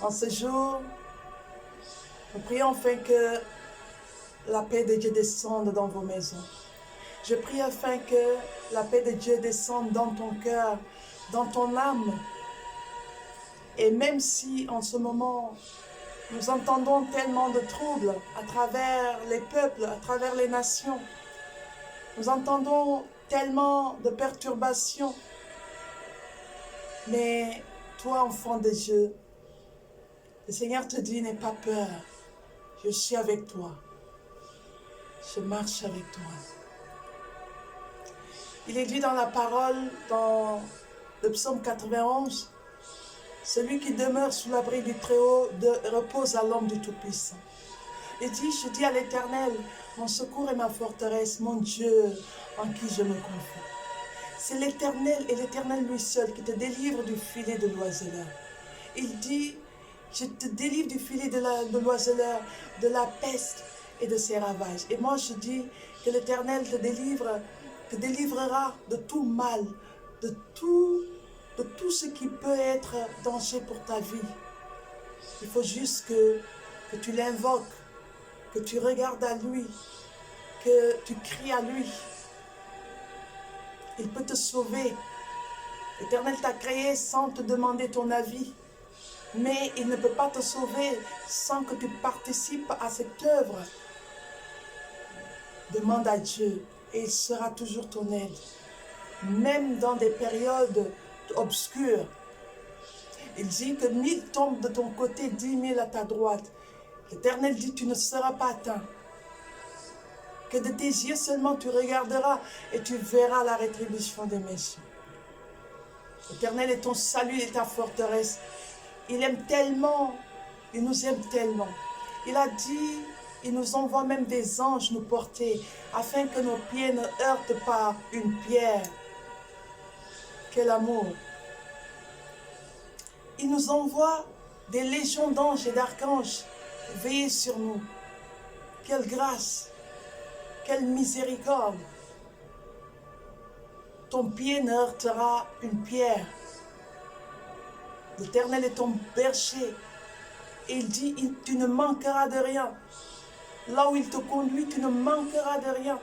En ce jour, nous prions afin que la paix de Dieu descende dans vos maisons. Je prie afin que la paix de Dieu descende dans ton cœur, dans ton âme. Et même si en ce moment, nous entendons tellement de troubles à travers les peuples, à travers les nations, nous entendons tellement de perturbations, mais toi, enfant de Dieu, le Seigneur te dit, n'aie pas peur, je suis avec toi, je marche avec toi. Il est dit dans la parole, dans le psaume 91, celui qui demeure sous l'abri du Très-Haut repose à l'ombre du Tout-Puissant. Il dit, je dis à l'Éternel, mon secours et ma forteresse, mon Dieu en qui je me confie. C'est l'Éternel et l'Éternel lui seul qui te délivre du filet de l'oiseleur. Il dit, je te délivre du filet de l'oiseleur, de la peste et de ses ravages. Et moi je dis que l'Éternel te délivrera de tout mal, de tout ce qui peut être danger pour ta vie. Il faut juste que tu l'invoques, que tu regardes à lui, que tu cries à lui. Il peut te sauver. L'Éternel t'a créé sans te demander ton avis. Mais il ne peut pas te sauver sans que tu participes à cette œuvre. Demande à Dieu et il sera toujours ton aide. Même dans des périodes obscures. Il dit que 1000 tombent de ton côté, 10 000 à ta droite. L'Éternel dit, tu ne seras pas atteint. Que de tes yeux seulement tu regarderas et tu verras la rétribution des méchants. L'Éternel est ton salut et ta forteresse. Il aime tellement, il nous aime tellement. Il a dit, il nous envoie même des anges nous porter, afin que nos pieds ne heurtent pas une pierre. Quel amour! Il nous envoie des légions d'anges et d'archanges veiller sur nous. Quelle grâce! Quelle miséricorde! Ton pied ne heurtera une pierre. L'Éternel est ton berger. Et il dit, tu ne manqueras de rien. Là où il te conduit, tu ne manqueras de rien.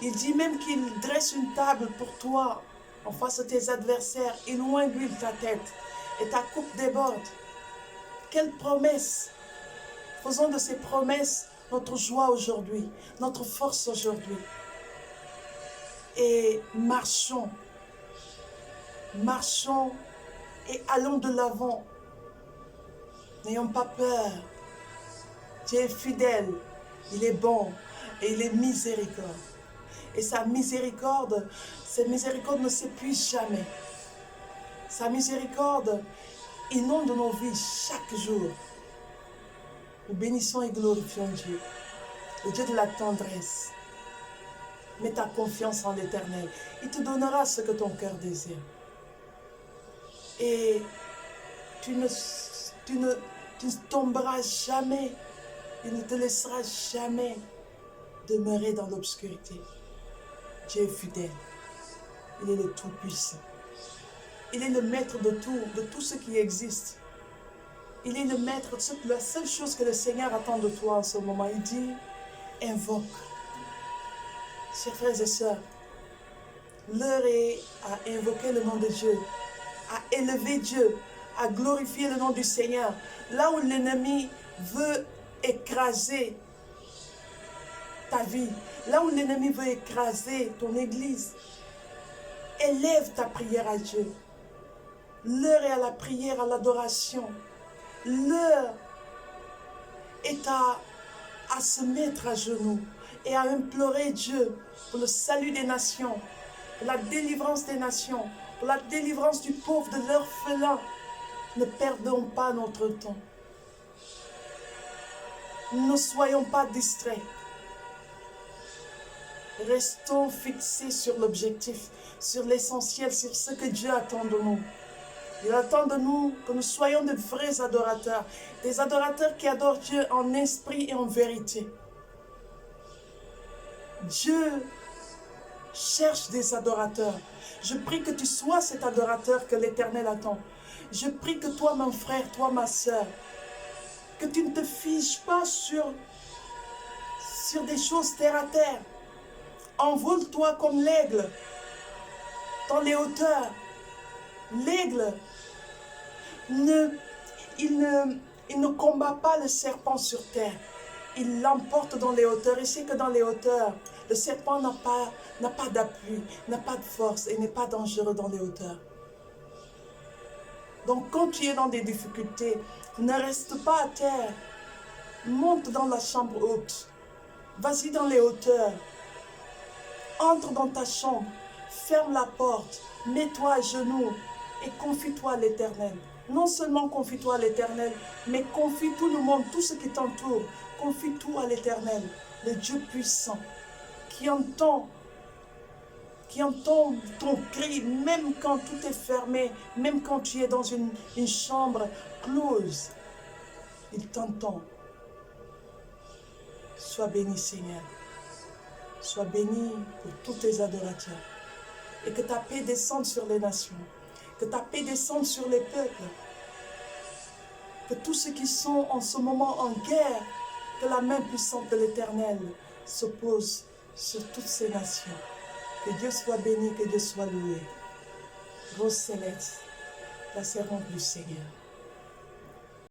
Il dit même qu'il dresse une table pour toi en face de tes adversaires. Il huile ta tête et ta coupe déborde. Quelle promesse! Faisons de ces promesses notre joie aujourd'hui, notre force aujourd'hui. Et marchons et allons de l'avant. N'ayons pas peur. Dieu est fidèle, il est bon et il est miséricorde. Et sa miséricorde ne s'épuise jamais. Sa miséricorde inonde nos vies chaque jour. Nous bénissons et glorifions Dieu, le Dieu de la tendresse. Mets ta confiance en l'Éternel. Il te donnera ce que ton cœur désire. Et tu ne tomberas jamais. Il ne te laissera jamais demeurer dans l'obscurité. Dieu est fidèle. Il est le Tout-Puissant. Il est le maître de tout ce qui existe. Il est le maître, la seule chose que le Seigneur attend de toi en ce moment. Il dit, invoque. Chers frères et sœurs, l'heure est à invoquer le nom de Dieu, à élever Dieu, à glorifier le nom du Seigneur. Là où l'ennemi veut écraser ta vie, là où l'ennemi veut écraser ton église, élève ta prière à Dieu. L'heure est à la prière, à l'adoration. L'heure est à se mettre à genoux et à implorer Dieu pour le salut des nations, pour la délivrance des nations, pour la délivrance du pauvre, de l'orphelin. Ne perdons pas notre temps. Ne soyons pas distraits. Restons fixés sur l'objectif, sur l'essentiel, sur ce que Dieu attend de nous. Il attend de nous que nous soyons de vrais adorateurs, des adorateurs qui adorent Dieu en esprit et en vérité. Dieu cherche des adorateurs. Je prie que tu sois cet adorateur que l'Éternel attend. Je prie que toi, mon frère, toi, ma soeur, que tu ne te fiches pas sur des choses terre à terre. Envole-toi comme l'aigle dans les hauteurs. L'aigle, il ne combat pas le serpent sur terre. Il l'emporte dans les hauteurs. Il sait que dans les hauteurs, le serpent n'a pas d'appui, n'a pas de force et n'est pas dangereux dans les hauteurs. Donc quand tu es dans des difficultés, ne reste pas à terre. Monte dans la chambre haute. Vas-y dans les hauteurs. Entre dans ta chambre. Ferme la porte. Mets-toi à genoux et confie-toi à l'Éternel. Non seulement confie-toi à l'Éternel, mais confie tout le monde, tout ce qui t'entoure. Confie tout à l'Éternel, le Dieu puissant, qui entend ton cri, même quand tout est fermé, même quand tu es dans une chambre close. Il t'entend. Sois béni, Seigneur. Sois béni pour tous tes adorateurs. Et que ta paix descende sur les nations. Que ta paix descende sur les peuples. Que tous ceux qui sont en ce moment en guerre, que la main puissante de l'Éternel se pose sur toutes ces nations. Que Dieu soit béni, que Dieu soit loué. Rose céleste, la servante du Seigneur.